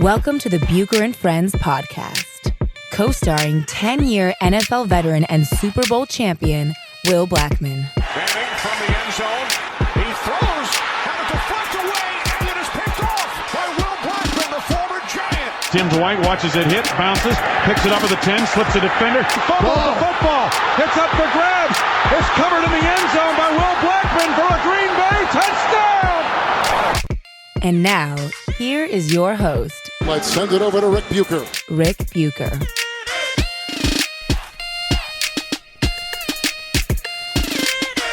Welcome to the Bucher and Friends podcast, co-starring 10-year NFL veteran and Super Bowl champion, Will Blackmon. Manning from the end zone. He throws, and a deflect away, and it is picked off by Will Blackmon, the former Giant. Tim Dwight watches it hit, bounces, picks it up at the 10, slips a defender, fumbles the football, it's up for grabs, it's covered in the end zone by Will Blackmon for a Green Bay touchdown! And now, here is your host, Let's send it over to Rick Bucher. Rick Bucher.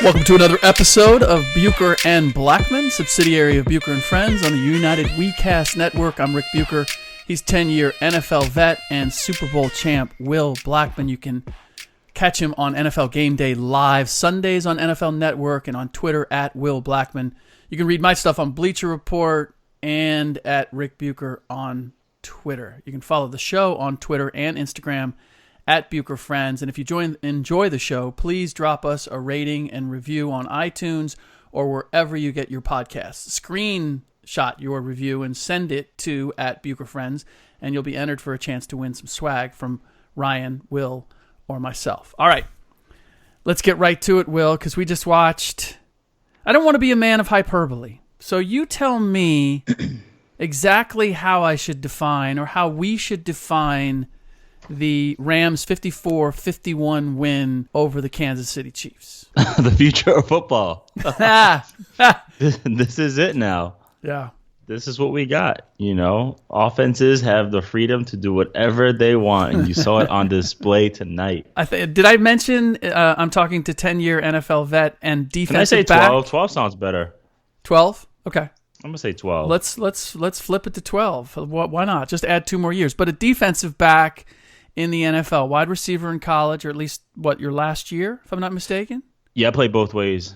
Welcome to another episode of Bucher and Blackmon, subsidiary of Bucher and Friends on the United WeCast Network. I'm Rick Bucher. He's 10-year NFL vet and Super Bowl champ Will Blackmon. You can catch him on NFL Game Day Live Sundays on NFL Network and on Twitter at Will Blackmon. You can read my stuff on Bleacher Report and at Rick Bucher on Twitter. You can follow the show on Twitter and Instagram at Bucher Friends. And if you enjoy the show, please drop us a rating and review on iTunes or wherever you get your podcasts. Screenshot your review and send it to at Bucher Friends, and you'll be entered for a chance to win some swag from Ryan, Will, or myself. All right, let's get right to it, Will, because we just watched... I don't want to be a man of hyperbole, so you tell me exactly how I should define or how we should define the Rams' 54-51 win over the Kansas City Chiefs. The future of football. This is it now. Yeah. This is what we got, you know. Offenses have the freedom to do whatever they want, and you saw it on display tonight. Did I mention I'm talking to 10-year NFL vet and defensive back? Can I say 12? Back? 12 sounds better. 12? Okay. I'm going to say 12. Let's flip it to 12. Why not? Just add 2 more years. But a defensive back in the NFL, wide receiver in college, or at least, your last year, if I'm not mistaken? Yeah, I played both ways.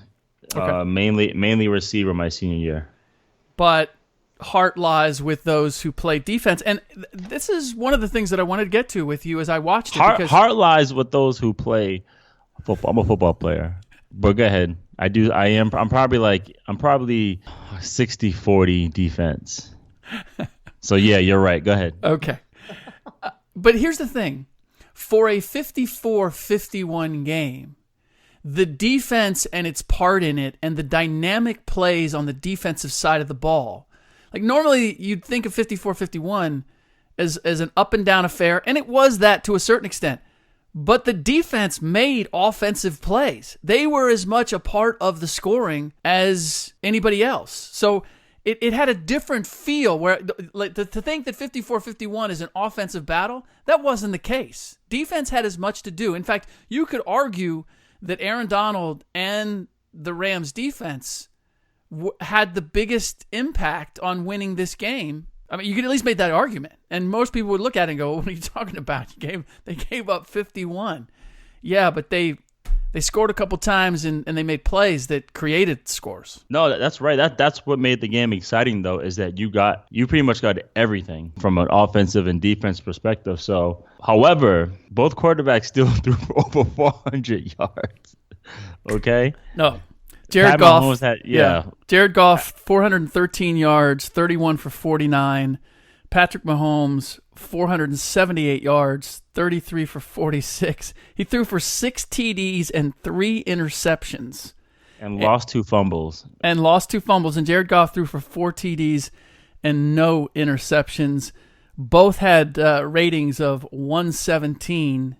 Okay. Mainly receiver my senior year. But heart lies with those who play defense. And this is one of the things that I wanted to get to with you as I watched it. Heart lies with those who play football. I'm a football player. But go ahead. I'm probably 60-40 defense. So yeah, you're right. Go ahead. Okay. But here's the thing. For a 54-51 game, the defense and its part in it and the dynamic plays on the defensive side of the ball, like normally you'd think of 54-51 as an up and down affair, and it was that to a certain extent. But the defense made offensive plays. They were as much a part of the scoring as anybody else. So it had a different feel where to think that 54-51 is an offensive battle, that wasn't the case. Defense had as much to do. In fact, you could argue that Aaron Donald and the Rams defense had the biggest impact on winning this game. I mean, you could at least make that argument. And most people would look at it and go, what are you talking about? They gave up 51. Yeah, but they scored a couple times and they made plays that created scores. No, that's right. That's what made the game exciting, though, is that you pretty much got everything from an offensive and defense perspective. So, however, both quarterbacks still threw for over 400 yards. Okay? No. Jared Goff, yeah. Jared Goff, 413 yards, 31 for 49. Patrick Mahomes, 478 yards, 33 for 46. He threw for 6 TDs and 3 interceptions. And lost 2 fumbles. And Jared Goff threw for 4 TDs and no interceptions. Both had ratings of 117.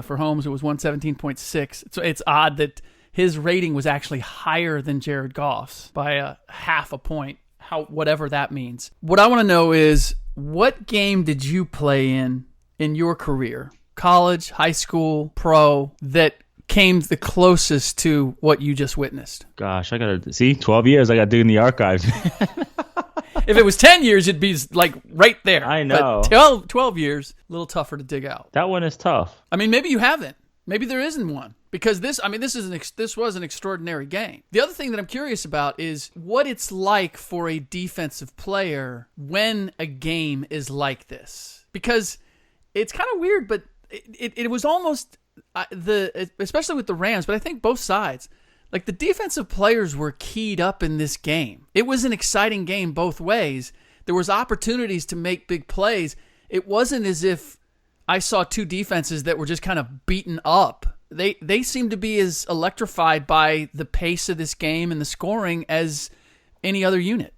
For Holmes, it was 117.6. So it's odd that his rating was actually higher than Jared Goff's by a half a point, whatever that means. What I want to know is, what game did you play in your career, college, high school, pro, that came the closest to what you just witnessed? Gosh, I got to see 12 years. I got to dig in the archives. If it was 10 years, it'd be like right there. I know. But 12 years, a little tougher to dig out. That one is tough. I mean, maybe you haven't. Maybe there isn't one. Because this was an extraordinary game. The other thing that I'm curious about is what it's like for a defensive player when a game is like this. Because it's kind of weird, but it was almost especially with the Rams, but I think both sides. Like, the defensive players were keyed up in this game. It was an exciting game both ways. There was opportunities to make big plays. It wasn't as if I saw two defenses that were just kind of beaten up. They seemed to be as electrified by the pace of this game and the scoring as any other unit.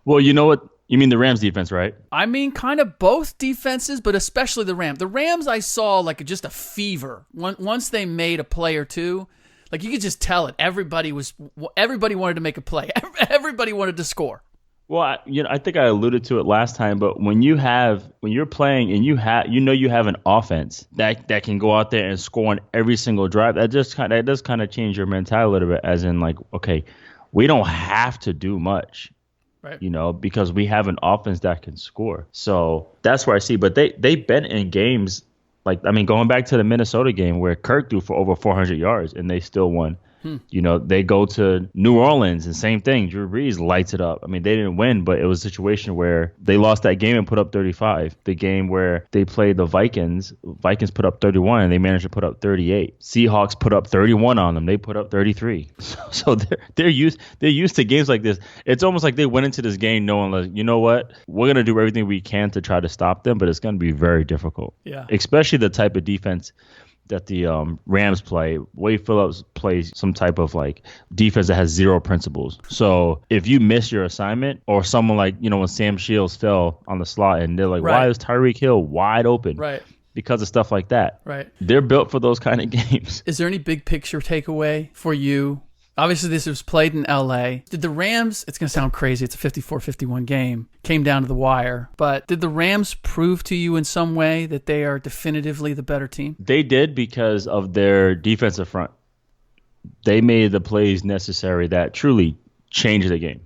Well, you know what? You mean the Rams defense, right? I mean, kind of both defenses, but especially the Rams. The Rams, I saw like just a fever. Once they made a play or two, like you could just tell it. Everybody wanted to make a play. Everybody wanted to score. Well, I think I alluded to it last time, but when you're playing and you have an offense that can go out there and score on every single drive, that does kind of change your mentality a little bit. As in, like, okay, we don't have to do much. Right. Because we have an offense that can score. So that's where I see. But they've been in games, going back to the Minnesota game where Kirk threw for over 400 yards and they still won. They go to New Orleans and same thing. Drew Brees lights it up. I mean, they didn't win, but it was a situation where they lost that game and put up 35. The game where they played the Vikings put up 31 and they managed to put up 38. Seahawks put up 31 on them. They put up 33. So they're used to games like this. It's almost like they went into this game knowing, like, you know what, we're gonna do everything we can to try to stop them, but it's gonna be very difficult. Yeah. Especially the type of defense that the Rams play. Wade Phillips plays some type of like defense that has zero principles. So if you miss your assignment, or someone like, when Sam Shields fell on the slot and they're like, why is Tyreek Hill wide open? Right. Because of stuff like that. Right. They're built for those kind of games. Is there any big picture takeaway for you? Obviously, this was played in L.A. Did the Rams, it's going to sound crazy, it's a 54-51 game, came down to the wire, but did the Rams prove to you in some way that they are definitively the better team? They did, because of their defensive front. They made the plays necessary that truly changed the game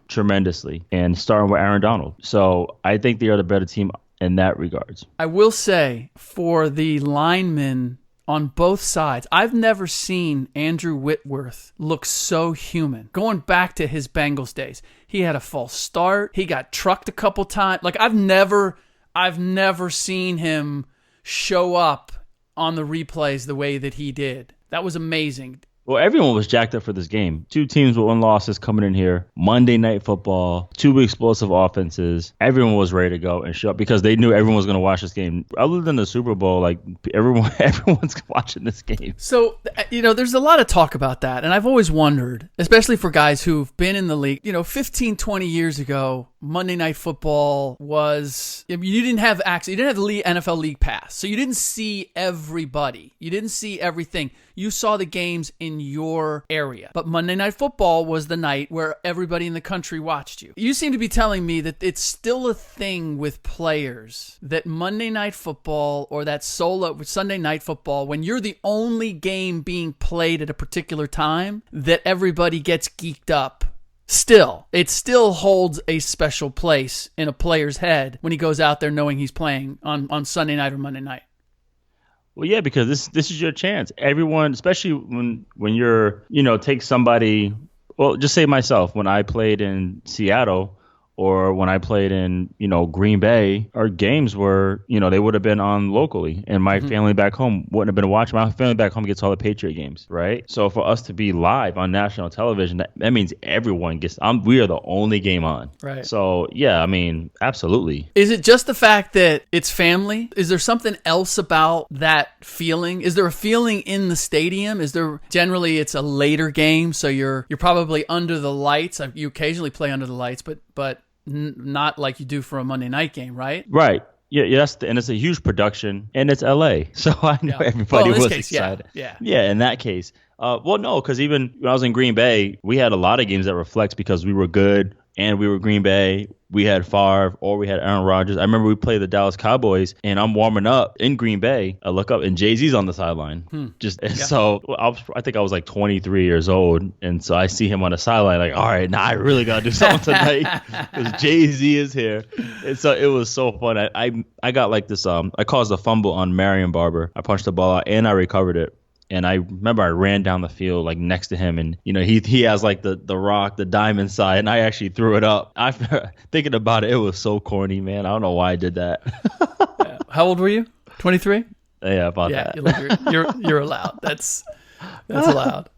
tremendously, and starting with Aaron Donald. So I think they are the better team in that regards. I will say, for the linemen on both sides, I've never seen Andrew Whitworth look so human. Going back to his Bengals days, he had a false start. He got trucked a couple times. Like, I've never seen him show up on the replays the way that he did. That was amazing. Well, everyone was jacked up for this game. Two teams with 1 losses coming in here. Monday Night Football. 2 explosive offenses. Everyone was ready to go and show up because they knew everyone was going to watch this game. Other than the Super Bowl, like, everyone's watching this game. So, there's a lot of talk about that. And I've always wondered, especially for guys who've been in the league, 15, 20 years ago, Monday Night Football was, you didn't have access. You didn't have the NFL League Pass. So you didn't see everybody. You didn't see everything. You saw the games in your area. But Monday Night Football was the night where everybody in the country watched you. You seem to be telling me that it's still a thing with players, that Monday Night Football or that solo Sunday Night Football, when you're the only game being played at a particular time, that everybody gets geeked up. It still holds a special place in a player's head when he goes out there knowing he's playing on Sunday night or Monday night. Well, yeah, because this is your chance. Everyone, especially when you're, take somebody, well, just say myself, when I played in Seattle or when I played in, Green Bay, our games were, they would have been on locally, and my family back home wouldn't have been watching. My family back home gets all the Patriot games, right? So for us to be live on national television, that means everyone gets, we are the only game on. Right. So, yeah, I mean, absolutely. Is it just the fact that it's family? Is there something else about that feeling? Is there a feeling in the stadium? Is there, generally it's a later game, so you're probably under the lights. You occasionally play under the lights, but not like you do for a Monday night game, right? Right. Yeah, and it's a huge production, and it's LA, so I know everybody was excited. Yeah. In that case. Well, no, because even when I was in Green Bay, we had a lot of games that were flex because we were good, and we were Green Bay. We had Favre, or we had Aaron Rodgers. I remember we played the Dallas Cowboys, and I'm warming up in Green Bay. I look up, and Jay-Z's on the sideline. So I think I was like 23 years old, and so I see him on the sideline, like, all right, now I really got to do something tonight because Jay-Z is here. And so it was so fun. I got like this, I caused a fumble on Marion Barber. I punched the ball out, and I recovered it. And I remember I ran down the field like next to him, and he has like the rock, the diamond side, and I actually threw it up. Thinking about it, it was so corny, man. I don't know why I did that. Yeah. How old were you? 23? Yeah, about that. You're allowed. That's allowed.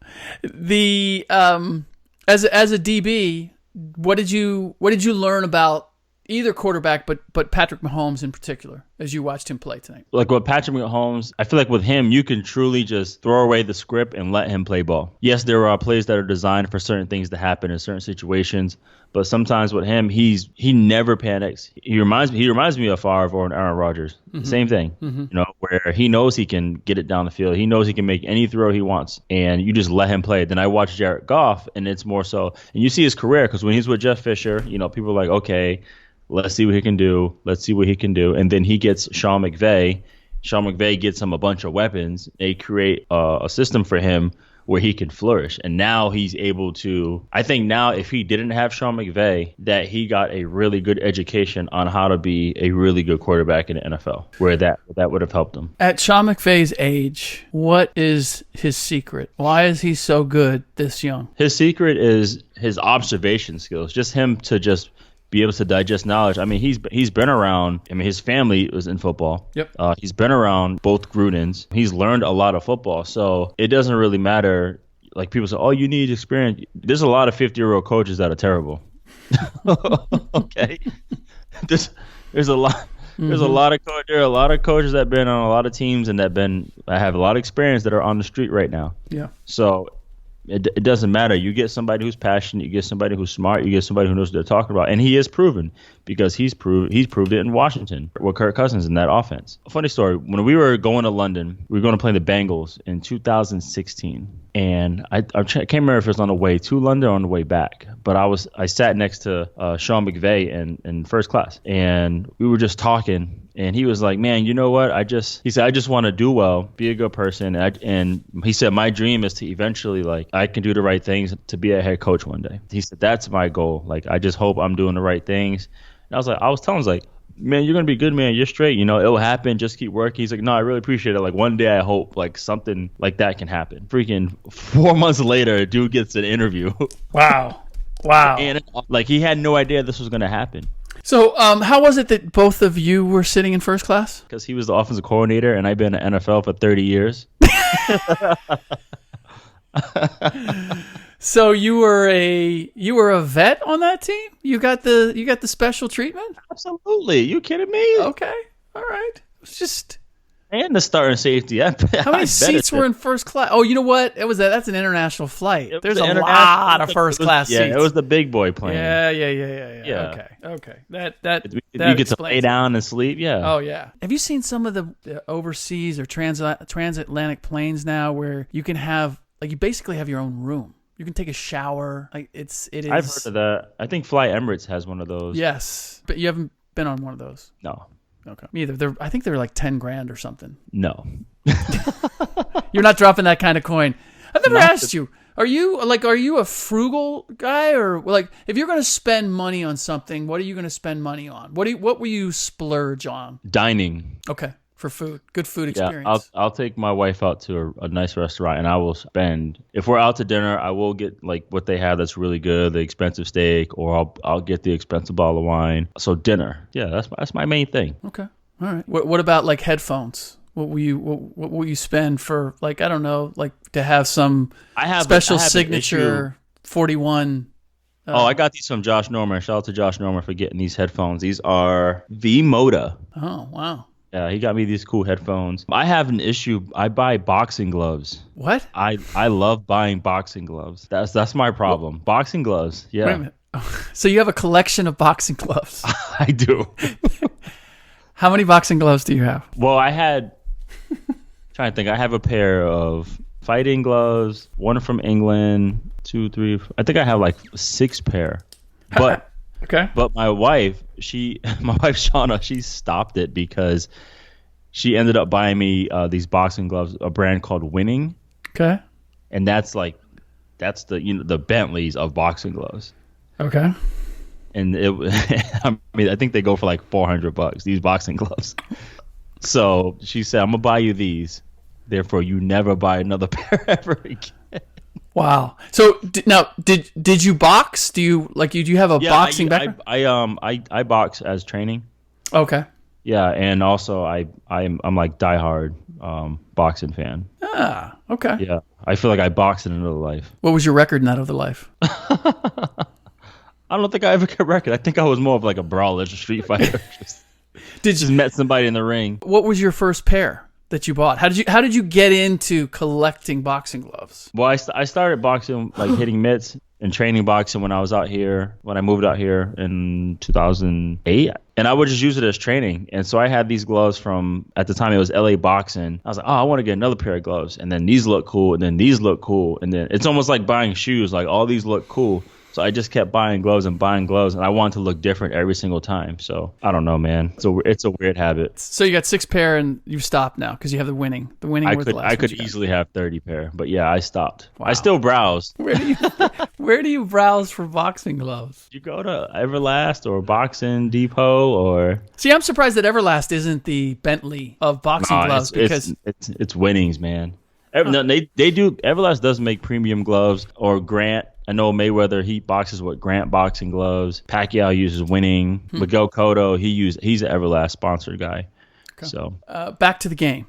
The as a DB, what did you learn about either quarterback, but Patrick Mahomes in particular, as you watched him play tonight? Like with Patrick Mahomes, I feel like with him, you can truly just throw away the script and let him play ball. Yes, there are plays that are designed for certain things to happen in certain situations, but sometimes with him, he never panics. He reminds me of Favre or an Aaron Rodgers. Same thing, where he knows he can get it down the field. He knows he can make any throw he wants, and you just let him play. Then I watch Jared Goff, and it's more so, and you see his career, because when he's with Jeff Fisher, people are like, okay, let's see what he can do. Let's see what he can do. And then he gets Sean McVay. Sean McVay gets him a bunch of weapons. They create a system for him where he can flourish. And now he's able to, I think now if he didn't have Sean McVay, that he got a really good education on how to be a really good quarterback in the NFL, where that would have helped him. At Sean McVay's age, what is his secret? Why is he so good this young? His secret is his observation skills, just him to just be able to digest knowledge. I mean, he's been around. I mean, his family was in football. Yep. He's been around both Grudens. He's learned a lot of football. So it doesn't really matter. Like people say, oh, you need experience. There's a lot of 50-year-old coaches that are terrible. Okay. There's a lot. There's a lot of there are a lot of coaches that have been on a lot of teams and that have a lot of experience that are on the street right now. Yeah. So it doesn't matter. You get somebody who's passionate. You get somebody who's smart. You get somebody who knows what they're talking about. And he is proven, because he's proved it in Washington with Kirk Cousins in that offense. A funny story. When we were going to London, we were going to play the Bengals in 2016. And I can't remember if it was on the way to London or on the way back. But I sat next to Sean McVay in first class. And we were just talking. And he was like, man, you know what? He said, I just want to do well, be a good person. And he said, my dream is to eventually, I can do the right things to be a head coach one day. He said, that's my goal. I just hope I'm doing the right things. And I was telling him, man, you're going to be good, man. You're straight. It'll happen. Just keep working. He's like, no, I really appreciate it. One day I hope something like that can happen. Freaking 4 months later, a dude gets an interview. Wow. And he had no idea this was going to happen. So how was it that both of you were sitting in first class? Because he was the offensive coordinator, and I've been in the NFL for 30 years. So you were a vet on that team? You got the special treatment? Absolutely. You kidding me? Okay. All right. It's just. And the starting safety. How many seats were in first class? Oh, you know what? That's an international flight. There's a lot of first class seats. Yeah, it was the big boy plane. Yeah. Okay. That you get to lay down and sleep. Yeah. Oh yeah. Have you seen some of the overseas or transatlantic planes now where you can have you basically have your own room? You can take a shower. It is. I've heard of that. I think Fly Emirates has one of those. Yes, but you haven't been on one of those. No. Okay. Me either. I think they're like $10,000 or something. No. You're not dropping that kind of coin. I've never asked you. Are you a frugal guy, or if you're going to spend money on something, what are you going to spend money on? What will you splurge on? Dining. Okay. For food, good food experience. Yeah, I'll take my wife out to a nice restaurant, and I will spend. If we're out to dinner, I will get what they have that's really good, the expensive steak, or I'll get the expensive bottle of wine. So dinner, yeah, that's my main thing. Okay, all right. What about headphones? What will you spend for I don't know, to have some special signature 41? I got these from Josh Norman. Shout out to Josh Norman for getting these headphones. These are V-Moda. Oh wow. Yeah, he got me these cool headphones. I have an issue. I buy boxing gloves. What? I love buying boxing gloves. That's my problem. What? Boxing gloves. Yeah. Wait a minute. So you have a collection of boxing gloves? I do. How many boxing gloves do you have? Well, trying to think. I have a pair of fighting gloves, one from England, 2, 3. I think I have 6 pair. But okay. But my wife Shauna, she stopped it because she ended up buying me these boxing gloves, a brand called Winning. Okay. And that's the Bentleys of boxing gloves. Okay. And I think they go for $400, these boxing gloves. So she said, I'm gonna buy you these. Therefore, you never buy another pair ever again. Wow. So now, did you box? Do you have a boxing background? I box as training. Okay. Yeah, and also I'm diehard boxing fan. Ah, okay. Yeah, I feel like I boxed in another life. What was your record in that other life? I don't think I ever kept record. I think I was more of like a brawler, just a street fighter. just met somebody in the ring. What was your first pair that you bought? How did you get into collecting boxing gloves? Well, I started boxing, like hitting mitts and training boxing when I moved out here in 2008. And I would just use it as training. And so I had these gloves from, at the time it was LA Boxing. I was like, I want to get another pair of gloves. And then these look cool. And then these look cool. And then it's almost like buying shoes. Like all these look cool. So I just kept buying gloves. And I wanted to look different every single time. So I don't know, man. It's a weird habit. So you got 6 pair and you stopped now because you have the winning. The winning was the last I could easily have 30 pair. But yeah, I stopped. Wow. I still browse. Where do you browse for boxing gloves? You go to Everlast or Boxing Depot or... See, I'm surprised that Everlast isn't the Bentley of boxing gloves because... It's winnings, man. No, they do. Everlast does make premium gloves, or Grant. I know Mayweather, he boxes with Grant boxing gloves. Pacquiao uses winning. Miguel Cotto, he's an Everlast sponsored guy. Okay. So back to the game.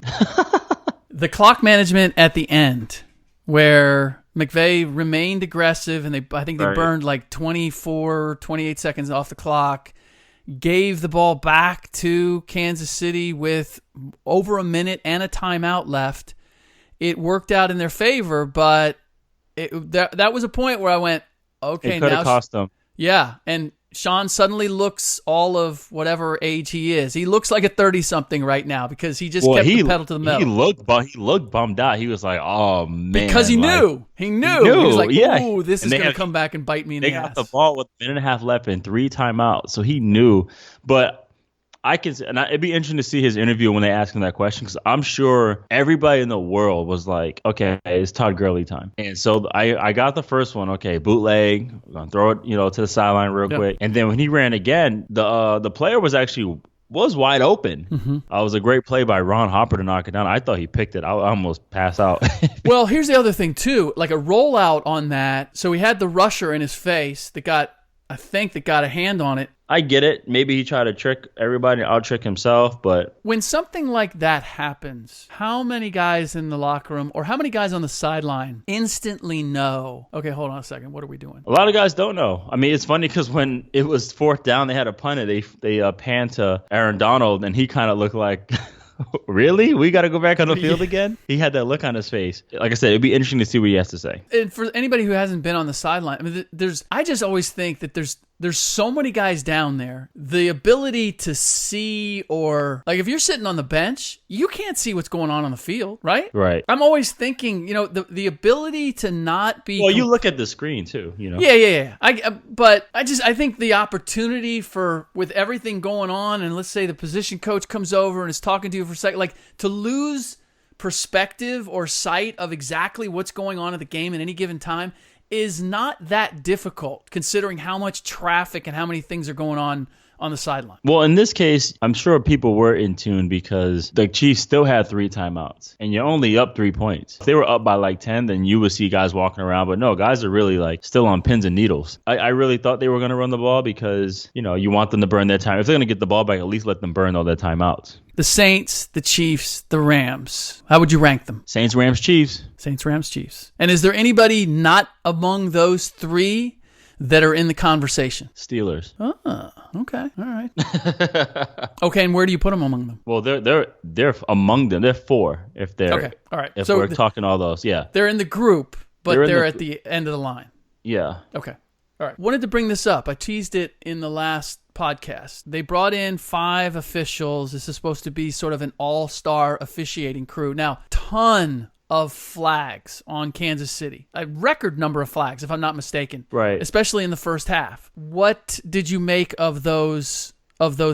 The clock management at the end, where McVay remained aggressive, and I think they burned like 28 seconds off the clock, gave the ball back to Kansas City with over a minute and a timeout left. It worked out in their favor, but that was a point where I went, okay, it could have cost them. Yeah, and Sean suddenly looks all of whatever age he is. He looks like a 30-something right now because he just kept the pedal to the metal. He looked bummed out. He was like, "Oh man," because he knew. He was like, "Ooh, this is going to come back and bite me in the ass." They got the ball with a minute and a half left and 3 timeouts, so he knew. But it'd be interesting to see his interview when they ask him that question, because I'm sure everybody in the world was like, okay, it's Todd Gurley time. And so I got the first one, okay, bootleg, we're gonna throw it, to the sideline real quick. And then when he ran again, the player was wide open. Mm-hmm. It was a great play by Ron Hopper to knock it down. I thought he picked it. I almost passed out. Well, here's the other thing too, like a rollout on that. So he had the rusher in his face that got a hand on it. I get it. Maybe he tried to trick everybody, out trick himself, but... When something like that happens, how many guys in the locker room or how many guys on the sideline instantly know, okay, hold on a second, what are we doing? A lot of guys don't know. I mean, it's funny because when it was 4th down, they had a punt it. They panned to Aaron Donald, and he kind of looked like... Really? We got to go back on the field again? He had that look on his face. Like I said, it'd be interesting to see what he has to say. And for anybody who hasn't been on the sideline, I mean, I just always think that there's so many guys down there. The ability to see, or like if you're sitting on the bench, you can't see what's going on the field, right? Right. I'm always thinking, the ability to not be... Well, you look at the screen too, Yeah. I think the opportunity with everything going on, and let's say the position coach comes over and is talking to you for a second, like to lose perspective or sight of exactly what's going on at the game at any given time is not that difficult, considering how much traffic and how many things are going on the sideline. Well, in this case, I'm sure people were in tune because the Chiefs still had 3 timeouts, and you're only up 3 points. If they were up by like 10, then you would see guys walking around. But no, guys are really like still on pins and needles. I really thought they were going to run the ball because, you want them to burn their time. If they're going to get the ball back, at least let them burn all their timeouts. The Saints, the Chiefs, the Rams. How would you rank them? Saints, Rams, Chiefs. Saints, Rams, Chiefs. And is there anybody not among those 3 that are in the conversation? Steelers. Oh, okay. All right. Okay, and where do you put them among them? Well, they're among them. They're 4 if they're... Okay, all right. If we're talking all those, yeah. They're in the group, but they're at the end of the line. Yeah. Okay. All right. Wanted to bring this up. I teased it in the last podcast. They brought in 5 officials. This is supposed to be sort of an all-star officiating crew. Now, ton of flags on Kansas City. A record number of flags, if I'm not mistaken. Right. Especially in the first half. What did you make of those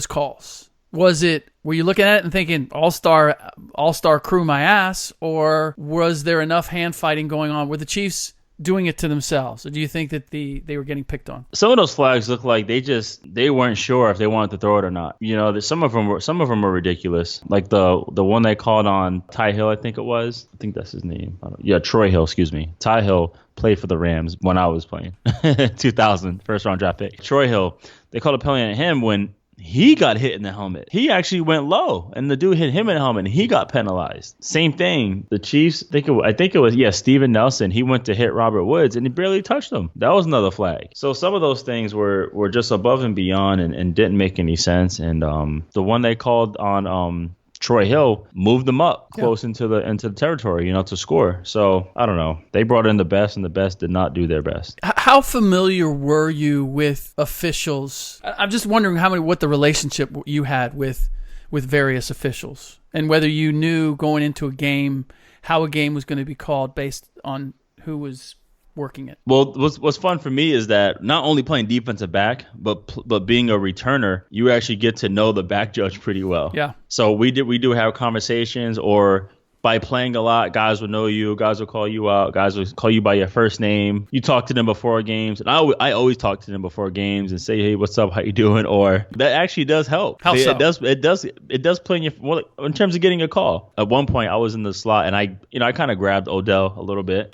calls? Were you looking at it and thinking, all-star crew my ass, or was there enough hand fighting going on? Were the Chiefs doing it to themselves, or do you think that they were getting picked on? Some of those flags look like they weren't sure if they wanted to throw it or not. Some of them were ridiculous. Like the one they called on Ty Hill, I think it was. I think that's his name. Troy Hill, excuse me. Ty Hill played for the Rams when I was playing. 2000, first round draft pick. Troy Hill, they called a penalty on him when he got hit in the helmet. He actually went low, and the dude hit him in the helmet, and he got penalized. Same thing. The Chiefs, I think it was Steven Nelson. He went to hit Robert Woods, and he barely touched him. That was another flag. So some of those things were just above and beyond and didn't make any sense. And the one they called on Troy Hill moved them up close into the territory, to score. So I don't know. They brought in the best, and the best did not do their best. How familiar were you with officials? I'm just wondering what the relationship you had with various officials, and whether you knew going into a game how a game was going to be called based on who was working it. Well, what's fun for me is that not only playing defensive back, but being a returner, you actually get to know the back judge pretty well. Yeah. So we do have conversations, or by playing a lot, guys will know you, guys will call you out, guys will call you by your first name. You talk to them before games, and I always talk to them before games and say, hey, what's up, how you doing? Or that actually does help. How so? It does play in your in terms of getting a call. At one point, I was in the slot, and I kind of grabbed Odell a little bit.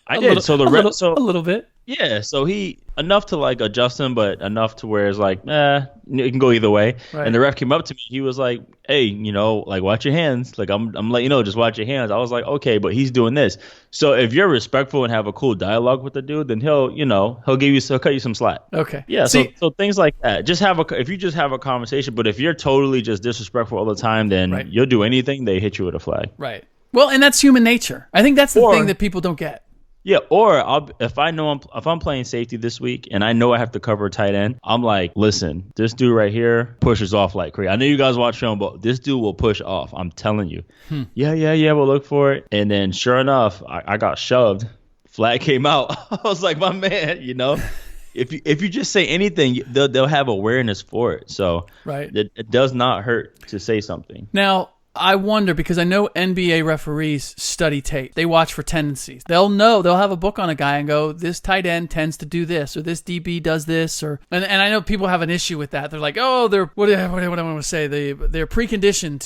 I did. A little bit. Yeah, so he enough to like adjust him, but enough to where it's like, it can go either way. Right. And the ref came up to me. He was like, hey, like watch your hands. Like I'm letting you know, just watch your hands. I was like, okay, but he's doing this. So if you're respectful and have a cool dialogue with the dude, then he'll cut you some slack. Okay. Yeah. So things like that. If you just have a conversation, but if you're totally just disrespectful all the time, then you'll do anything. They hit you with a flag. Right. Well, and that's human nature. I think that's the thing that people don't get. Yeah, or if I'm playing safety this week and I know I have to cover a tight end, I'm like, listen, this dude right here pushes off like crazy. I know you guys watch film, but this dude will push off. I'm telling you. Yeah, we'll look for it. And then sure enough, I got shoved. Flag came out. I was like, my man, if you just say anything, they'll have awareness for it. So it does not hurt to say something. Now, I wonder, because I know NBA referees study tape. They watch for tendencies. They'll have a book on a guy and go, this tight end tends to do this, or this DB does this, and I know people have an issue with that. They're like, oh, what do I want to say? They're preconditioned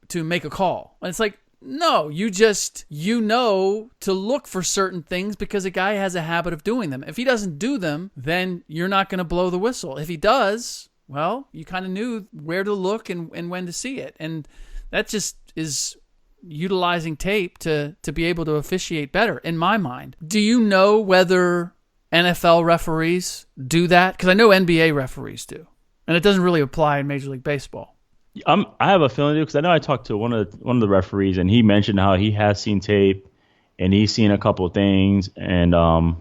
to make a call. And it's like, no, you know to look for certain things because a guy has a habit of doing them. If he doesn't do them, then you're not going to blow the whistle. If he does, well, you kind of knew where to look and when to see it. And that just is utilizing tape to be able to officiate better, in my mind. Do you know whether NFL referees do that? Because I know NBA referees do, and it doesn't really apply in Major League Baseball. I have a feeling because I know I talked to one of the referees, and he mentioned how he has seen tape and he's seen a couple of things, and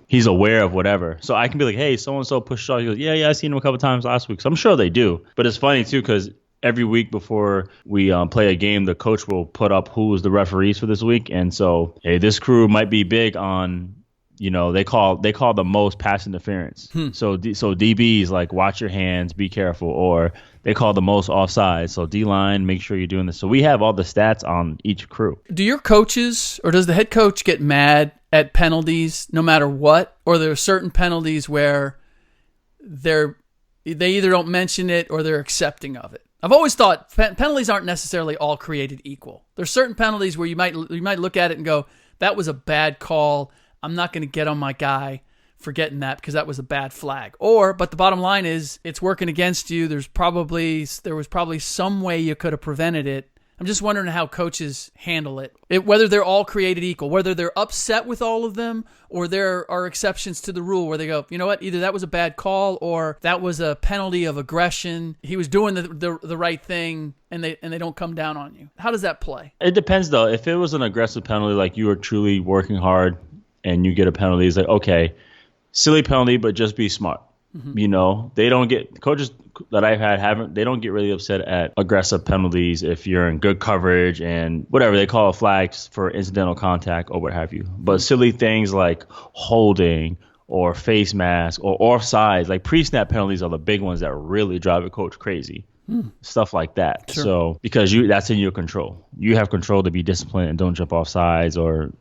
he's aware of whatever. So I can be like, hey, so and so pushed off. He goes, yeah, I seen him a couple of times last week. So I'm sure they do, but it's funny too because every week before we play a game, the coach will put up who is the referees for this week. And so, hey, this crew might be big on, they call the most pass interference. So DBs like watch your hands, be careful, or they call the most offside. So D-line, make sure you're doing this. So we have all the stats on each crew. Do your coaches, or does the head coach get mad at penalties no matter what? Or there are certain penalties where they either don't mention it or they're accepting of it? I've always thought penalties aren't necessarily all created equal. There's certain penalties where you might look at it and go, that was a bad call. I'm not going to get on my guy for getting that because that was a bad flag. But the bottom line is it's working against you. There was probably some way you could have prevented it. I'm just wondering how coaches handle it. Whether they're all created equal, whether they're upset with all of them, or there are exceptions to the rule where they go, you know what, either that was a bad call or that was a penalty of aggression. He was doing the right thing, and they don't come down on you. How does that play? It depends, though. If it was an aggressive penalty, like you were truly working hard and you get a penalty, it's like, okay, silly penalty, but just be smart. Mm-hmm. They don't get coaches that I've had they don't get really upset at aggressive penalties if you're in good coverage and whatever they call flags for incidental contact or what have you. But silly things like holding or face mask or offsides, like pre-snap penalties are the big ones that really drive a coach crazy. Stuff like that. Sure. So because that's in your control. You have control to be disciplined and don't jump off sides or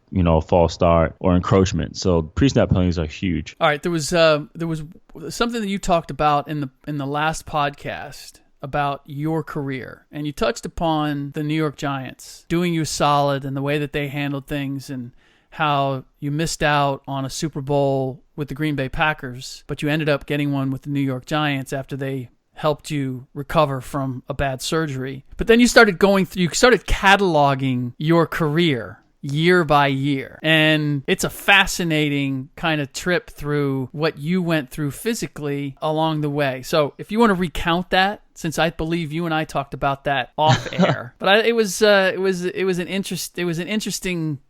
false start or encroachment. So pre-snap penalties are huge. All right, there was something that you talked about in the last podcast about your career, and you touched upon the New York Giants doing you solid and the way that they handled things and how you missed out on a Super Bowl with the Green Bay Packers, but you ended up getting one with the New York Giants after they helped you recover from a bad surgery. But then you started cataloging your career year by year. And it's a fascinating kind of trip through what you went through physically along the way. So if you want to recount that, since I believe you and I talked about that off air, but it was an interesting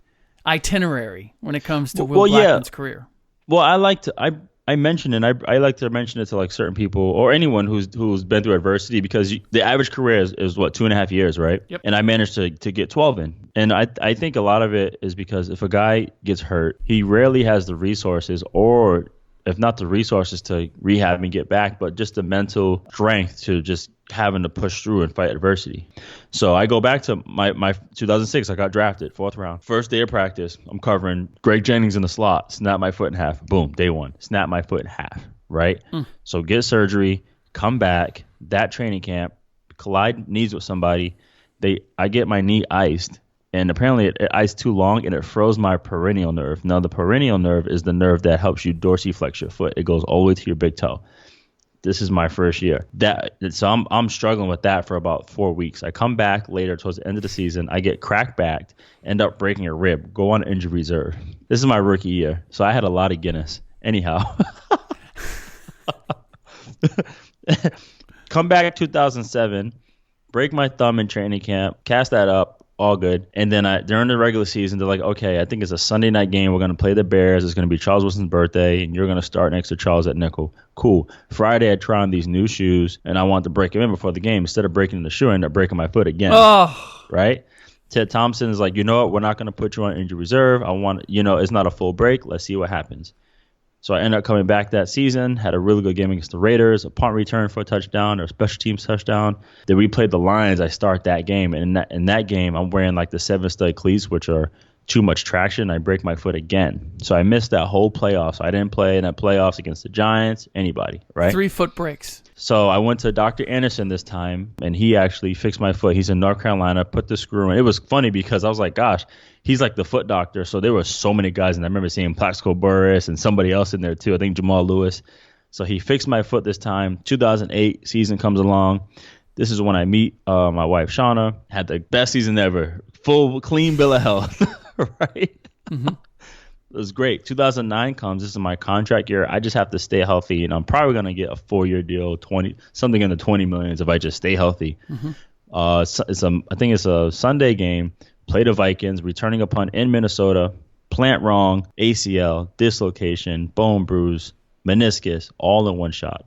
itinerary when it comes to Will Blackmon's career. Well, I mentioned, and I like to mention it to like certain people or anyone who's been through adversity, because the average career is what, 2.5 years, right? Yep. And I managed to get 12 in. And I think a lot of it is because if a guy gets hurt, he rarely has the resources, or if not the resources to rehab and get back, but just the mental strength to just having to push through and fight adversity. So I go back to my 2006. I got drafted 4th round. First day of practice, I'm covering Greg Jennings in the slot. Snap my foot in half. Boom, day 1. Snap my foot in half, right? So get surgery, come back, that training camp, collide knees with somebody. I get my knee iced. And apparently it iced too long and it froze my peroneal nerve. Now, the peroneal nerve is the nerve that helps you dorsiflex your foot. It goes all the way to your big toe. This is my first year. So I'm struggling with that for about 4 weeks. I come back later towards the end of the season. I get cracked backed, end up breaking a rib, go on injury reserve. This is my rookie year. So I had a lot of Guinness. Anyhow. Come back 2007, break my thumb in training camp, cast that up. All good. And then during the regular season, they're like, okay, I think it's a Sunday night game. We're going to play the Bears. It's going to be Charles Wilson's birthday, and you're going to start next to Charles at nickel. Cool. Friday, I try on these new shoes, and I want to break them in before the game. Instead of breaking the shoe, I end up breaking my foot again. Oh. Right? Ted Thompson is like, you know what? We're not going to put you on injury reserve. It's not a full break. Let's see what happens. So I ended up coming back that season, had a really good game against the Raiders, a punt return for a touchdown or a special teams touchdown. Then we played the Lions. I start that game. And in that game, I'm wearing like the 7-stud cleats, which are too much traction. I break my foot again. So I missed that whole playoffs. I didn't play in that playoffs against the Giants, anybody, right? 3 foot breaks. So I went to Dr. Anderson this time, and he actually fixed my foot. He's in North Carolina, put the screw in. It was funny because I was like, gosh, he's like the foot doctor. So there were so many guys, and I remember seeing Plaxico Burress and somebody else in there too. I think Jamal Lewis. So he fixed my foot this time. 2008 season comes along. This is when I meet my wife, Shauna. Had the best season ever. Full, clean bill of health, right? Mm-hmm. It was great. 2009 comes. This is my contract year. I just have to stay healthy, and I'm probably going to get a 4-year deal, something in the 20 millions if I just stay healthy. Mm-hmm. I think it's a Sunday game. Play the Vikings, returning a punt in Minnesota. Plant wrong, ACL, dislocation, bone bruise, meniscus, all in one shot.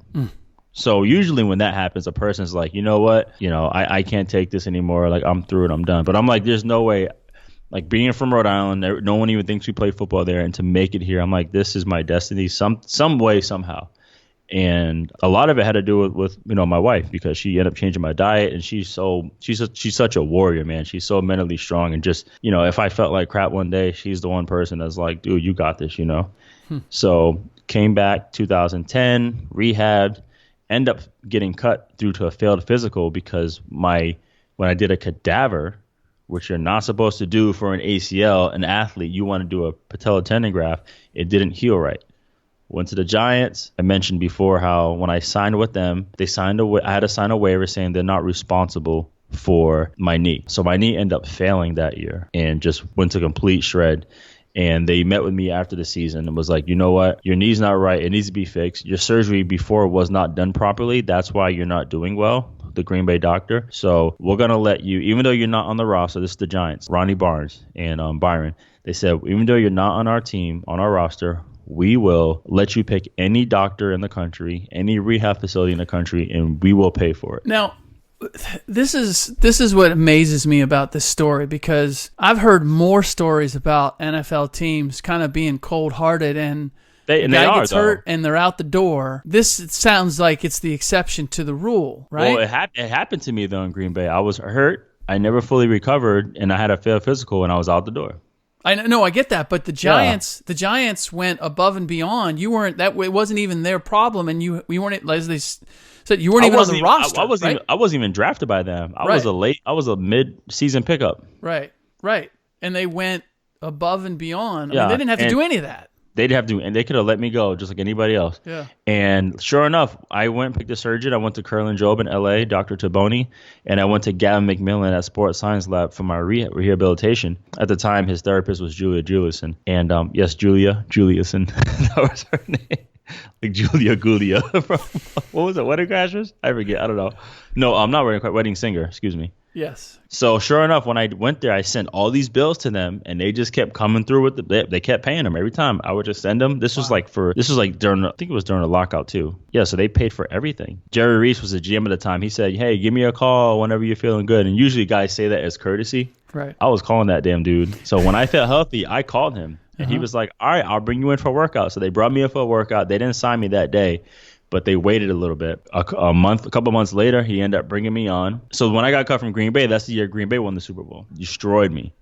So usually when that happens, a person's like, you know what? I can't take this anymore. Like, I'm through it. I'm done. But I'm like, there's no way. Like, being from Rhode Island, no one even thinks we play football there. And to make it here, I'm like, this is my destiny some way, somehow. And a lot of it had to do with my wife, because she ended up changing my diet. And she's such a warrior, man. She's so mentally strong. And just, if I felt like crap one day, she's the one person that's like, dude, you got this, So came back 2010, rehabbed, end up getting cut through to a failed physical because when I did a cadaver, which you're not supposed to do for an ACL, an athlete, you want to do a patella tendon graft, it didn't heal right. Went to the Giants. I mentioned before how when I signed with them, I had to sign a waiver saying they're not responsible for my knee. So my knee ended up failing that year and just went to complete shred. And they met with me after the season and was like, you know what? Your knee's not right. It needs to be fixed. Your surgery before was not done properly. That's why you're not doing well, the Green Bay doctor. So we're going to let you, even though you're not on the roster, this is the Giants, Ronnie Barnes and Byron. They said, even though you're not on our team, on our roster, we will let you pick any doctor in the country, any rehab facility in the country, and we will pay for it. Now, this is what amazes me about this story, because I've heard more stories about NFL teams kind of being cold-hearted and the guy gets hurt and they're out the door. This sounds like it's the exception to the rule, right? Well, it happened to me, though, in Green Bay. I was hurt. I never fully recovered, and I had a failed physical, and I was out the door. I get that, but the Giants went above and beyond. You weren't that. It wasn't even their problem, and we weren't, as they said, you weren't even on the roster. I wasn't even drafted by them. I was a mid-season pickup. Right, and they went above and beyond. I mean, they didn't have to do any of that. They'd have to, and they could have let me go just like anybody else. Yeah. And sure enough, I went and picked a surgeon. I went to Curlin Job in L.A., Dr. Taboni, and I went to Gavin McMillan at Sports Science Lab for my rehabilitation. At the time, his therapist was Julia Juliuson. And yes, Julia Juliuson. That was her name. Like Julia Gulia from, what was it, Wedding Crashers? I forget. I don't know. No, I'm not Wedding Singer. Excuse me. Yes. So sure enough, when I went there, I sent all these bills to them, and they just kept coming through with they kept paying them every time. I would just send them. This was like during, I think it was during the lockout too. Yeah, so they paid for everything. Jerry Reese was the GM at the time. He said, "Hey, give me a call whenever you're feeling good." And usually guys say that as courtesy. Right. I was calling that damn dude. So when I felt healthy, I called him, and he was like, "All right, I'll bring you in for a workout." So they brought me in for a workout. They didn't sign me that day, but they waited a little bit. A couple months later, he ended up bringing me on. So when I got cut from Green Bay, that's the year Green Bay won the Super Bowl. Destroyed me.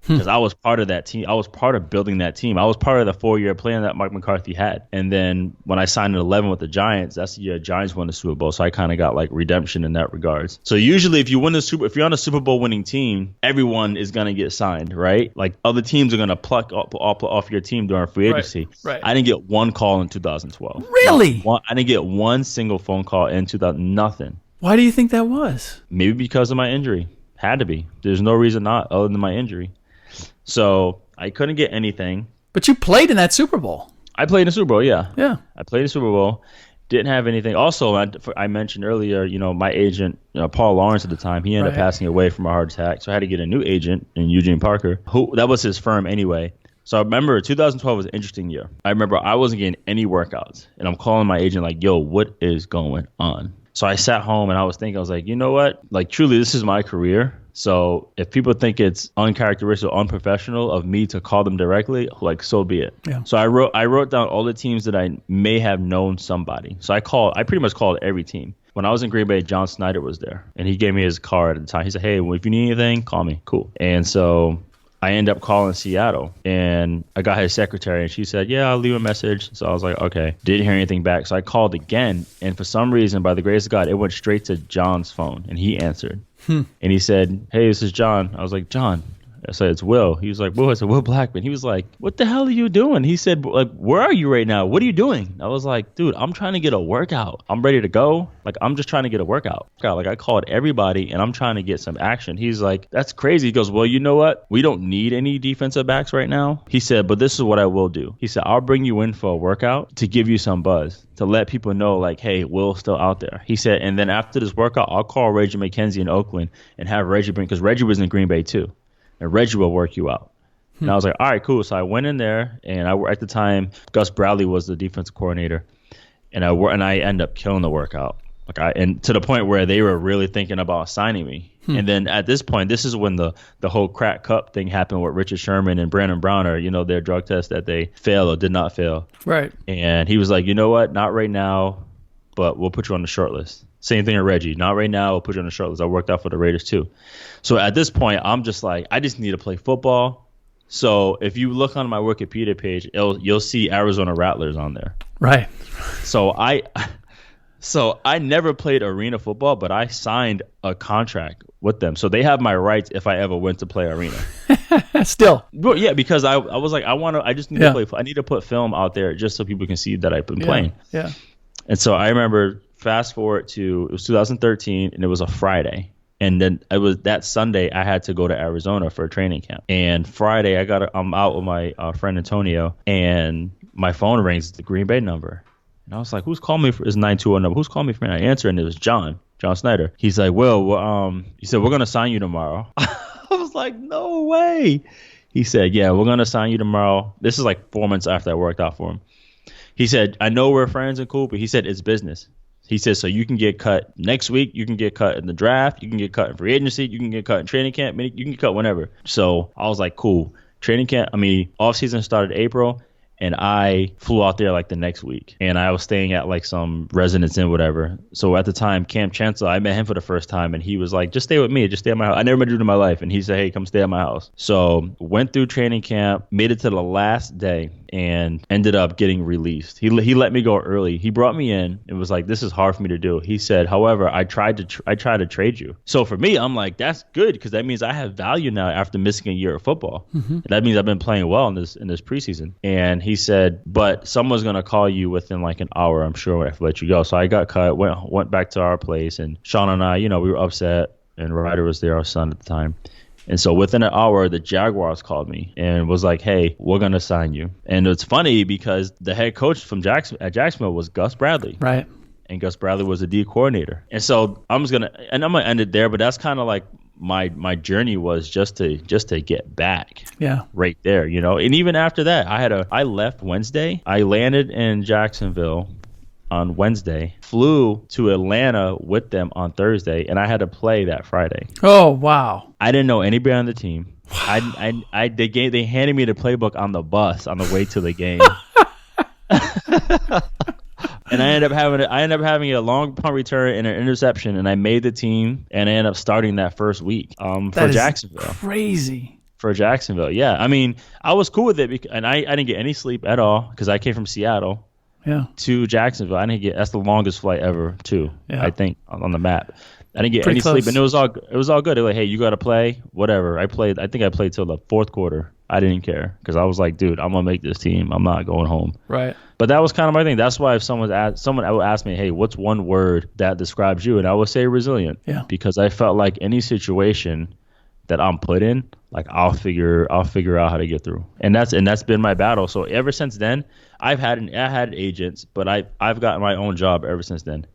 Because I was part of that team. I was part of building that team. I was part of the 4-year plan that Mike McCarthy had. And then when I signed at 11 with the Giants, that's the year Giants won the Super Bowl. So I kind of got like redemption in that regards. So usually if you're on a Super Bowl winning team, everyone is going to get signed, right? Like other teams are going to pluck off your team during free agency. Right. I didn't get one call in 2012. Really? I didn't get one single phone call in 2000. Nothing. Why do you think that was? Maybe because of my injury. Had to be. There's no reason not other than my injury. So I couldn't get anything. But you played in that Super Bowl. I played in the Super Bowl, yeah. Yeah. I played in the Super Bowl. Didn't have anything. Also, I mentioned earlier, my agent, Paul Lawrence at the time, he ended up passing away from a heart attack. So I had to get a new agent in Eugene Parker. That was his firm anyway. So I remember 2012 was an interesting year. I remember I wasn't getting any workouts. And I'm calling my agent like, yo, what is going on? So I sat home and I was like, you know what? Like, truly, this is my career. So if people think it's uncharacteristic or unprofessional of me to call them directly, like, so be it. Yeah. So I wrote down all the teams that I may have known somebody. So I pretty much called every team. When I was in Green Bay, John Snyder was there, and he gave me his card at the time. He said, "Hey, if you need anything, call me." Cool. And so I ended up calling Seattle, and I got his secretary, and she said, "Yeah, I'll leave a message." So I was like, okay. Didn't hear anything back. So I called again, and for some reason, by the grace of God, it went straight to John's phone, and he answered. And he said, "Hey, this is John." I was like, "John." I said, "It's Will." He was like, "Will." I said, "Will Blackmon." He was like, "What the hell are you doing?" He said, like, "Where are you right now? What are you doing?" I was like, "Dude, I'm trying to get a workout. I'm ready to go. Like, I'm just trying to get a workout." Like, I called everybody, and I'm trying to get some action. He's like, "That's crazy." He goes, "Well, you know what? We don't need any defensive backs right now." He said, "But this is what I will do." He said, "I'll bring you in for a workout to give you some buzz, to let people know, like, hey, Will's still out there." He said, "And then after this workout, I'll call Reggie McKenzie in Oakland and have Reggie bring," because Reggie was in Green Bay too, "and Reggie will work you out." And I was like, all right, cool. So I went in there, and at the time, Gus Bradley was the defensive coordinator, and I ended up killing the workout. And to the point where they were really thinking about signing me. And then at this point, this is when the whole crack cup thing happened with Richard Sherman and Brandon Browner, their drug test that they failed or did not fail. Right. And he was like, "You know what? Not right now, but we'll put you on the short list." Same thing with Reggie. "Not right now, we'll put you on the short list." I worked out for the Raiders too. So at this point, I'm just like, I just need to play football. So if you look on my Wikipedia page, you'll see Arizona Rattlers on there. Right. So I never played arena football, but I signed a contract with them. So they have my rights if I ever went to play arena. Still. Well, yeah, because I was like, I just need to play. I need to put film out there just so people can see that I've been playing. Yeah. And so I remember, fast forward to, it was 2013, and it was a Friday. And then it was that Sunday I had to go to Arizona for a training camp. And Friday I'm out with my friend Antonio, and my phone rings, the Green Bay number. And I was like, "Who's calling me for his 920 number? Who's calling me for?" And I answered, and it was John Snyder. He's like, "Well, he said, we're going to sign you tomorrow." I was like, "No way." He said, "Yeah, we're going to sign you tomorrow." This is like 4 months after I worked out for him. He said, "I know we're friends and cool, but," he said, "it's business." He says, "So you can get cut next week. You can get cut in the draft. You can get cut in free agency. You can get cut in training camp. You can get cut whenever." So I was like, cool. Off season started April, and I flew out there like the next week. And I was staying at like some residence inn, whatever. So at the time, Cam Chancellor, I met him for the first time, and he was like, "Just stay with me. Just stay at my house." I never met you in my life. And he said, "Hey, come stay at my house." So went through training camp, made it to the last day, and ended up getting released. He let me go early. He brought me in. It was like, "This is hard for me to do." He said, "However, I tried to trade you." So for me, I'm like, that's good, because that means I have value now after missing a year of football. Mm-hmm. That means I've been playing well in this preseason. And he said, but someone's going to call you within like an hour, I'm sure, if I let you go. So I got cut, went back to our place, and Sean and I, we were upset, and Ryder was there, our son at the time. And so within an hour, the Jaguars called me and was like, hey, we're going to sign you. And it's funny because the head coach from at Jacksonville was Gus Bradley. Right. And Gus Bradley was a D coordinator. And so I'm going to end it there, but that's kind of like my journey was just to get back. Yeah. Right there, And even after that, I left Wednesday. I landed in Jacksonville on Wednesday, flew to Atlanta with them on Thursday, and I had to play that Friday. Oh, wow. I didn't know anybody on the team. They handed me the playbook on the bus on the way to the game. And I ended up having a long punt return and an interception, and I made the team, and I ended up starting that first week for Jacksonville. Crazy. For Jacksonville, yeah. I mean, I was cool with it, and I didn't get any sleep at all because I came from Seattle to Jacksonville. That's the longest flight ever, too, I think, on the map. I didn't get any sleep, and it was all good. They were like, hey, you got to play, whatever. I think I played till the fourth quarter. I didn't care because I was like, dude, I'm gonna make this team. I'm not going home. Right. But that was kind of my thing. That's why if someone would ask me, hey, what's one word that describes you? And I would say resilient. Yeah. Because I felt like any situation that I'm put in, like I'll figure out how to get through. And that's been my battle. So ever since then, I had agents, but I've gotten my own job ever since then.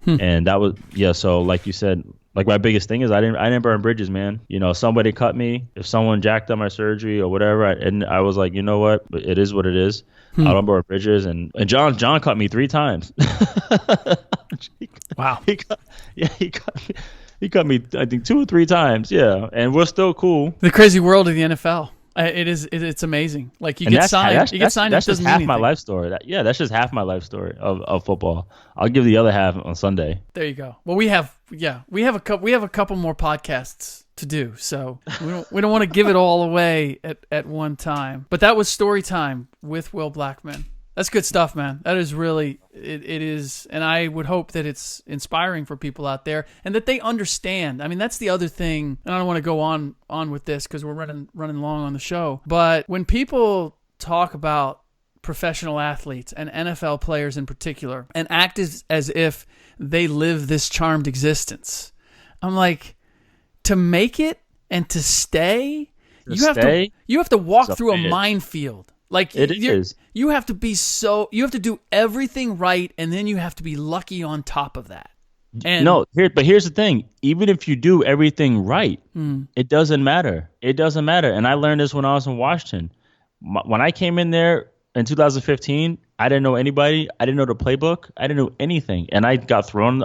And that was so like you said, like my biggest thing is I didn't burn bridges, man. Somebody cut me, if someone jacked up my surgery or whatever, and I was like, you know what, it is what it is. I don't burn bridges, and John cut me 3 times. Wow. He cut me I think 2 or 3 times, yeah, and we're still cool. The crazy world of the NFL. It's amazing. Like you get signed. That's just half my life story. That's just half my life story of football. I'll give the other half on Sunday. There you go. Well, we have a couple more podcasts to do, so we don't want to give it all away at one time. But that was story time with Will Blackmon. That's good stuff, man. That is really it is, and I would hope that it's inspiring for people out there and that they understand. I mean, that's the other thing, and I don't want to go on with this because we're running long on the show. But when people talk about professional athletes and NFL players in particular and act as if they live this charmed existence, I'm like, to make it and to stay, you have to walk through a minefield. Like it is. You have to to do everything right, and then you have to be lucky on top of that. And but here's the thing. Even if you do everything right, it doesn't matter. It doesn't matter. And I learned this when I was in Washington. When I came in there in 2015, I didn't know anybody. I didn't know the playbook. I didn't know anything. And I got thrown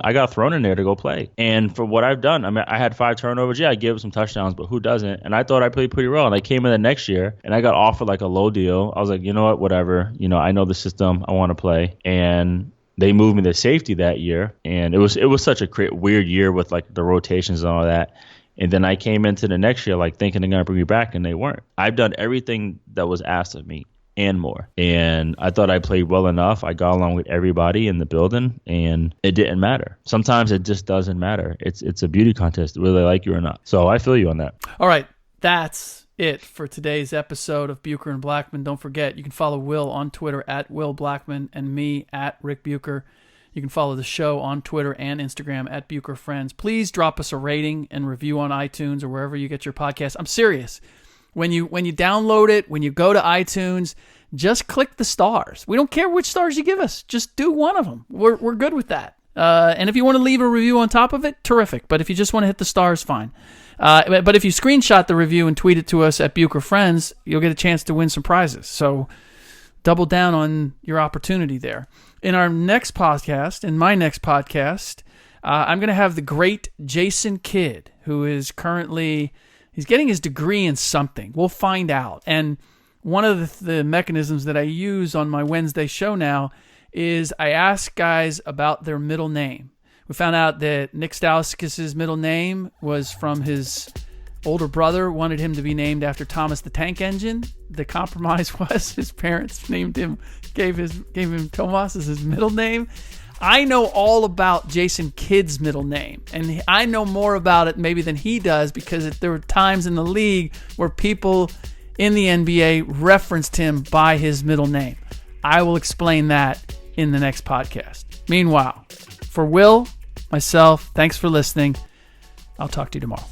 in there to go play. And for what I've done, I mean, I had 5 turnovers. Yeah, I gave some touchdowns, but who doesn't? And I thought I played pretty well. And I came in the next year, and I got offered like a low deal. I was like, you know what, whatever. I know the system. I want to play. And they moved me to safety that year. And it was such a weird year with like the rotations and all that. And then I came into the next year like thinking they're going to bring me back, and they weren't. I've done everything that was asked of me and more. And I thought I played well enough. I got along with everybody in the building, and it didn't matter. Sometimes it just doesn't matter. It's a beauty contest, whether they like you or not. So I feel you on that. All right. That's it for today's episode of Bucher and Blackmon. Don't forget, you can follow Will on Twitter at Will Blackmon and me at Rick Bucher. You can follow the show on Twitter and Instagram at Bucher Friends. Please drop us a rating and review on iTunes or wherever you get your podcast. I'm serious. When you download it, when you go to iTunes, just click the stars. We don't care which stars you give us. Just do one of them. We're good with that. And if you want to leave a review on top of it, terrific. But if you just want to hit the stars, fine. But if you screenshot the review and tweet it to us at Bucher Friends, you'll get a chance to win some prizes. So double down on your opportunity there. In my next podcast, I'm going to have the great Jason Kidd, who is currently... He's getting his degree in something. We'll find out. And one of the mechanisms that I use on my Wednesday show now is I ask guys about their middle name. We found out that Nick Stauskas' middle name was from his older brother, wanted him to be named after Thomas the Tank Engine. The compromise was his parents gave him Tomas as his middle name. I know all about Jason Kidd's middle name, and I know more about it maybe than he does because there were times in the league where people in the NBA referenced him by his middle name. I will explain that in the next podcast. Meanwhile, for Will, myself, thanks for listening. I'll talk to you tomorrow.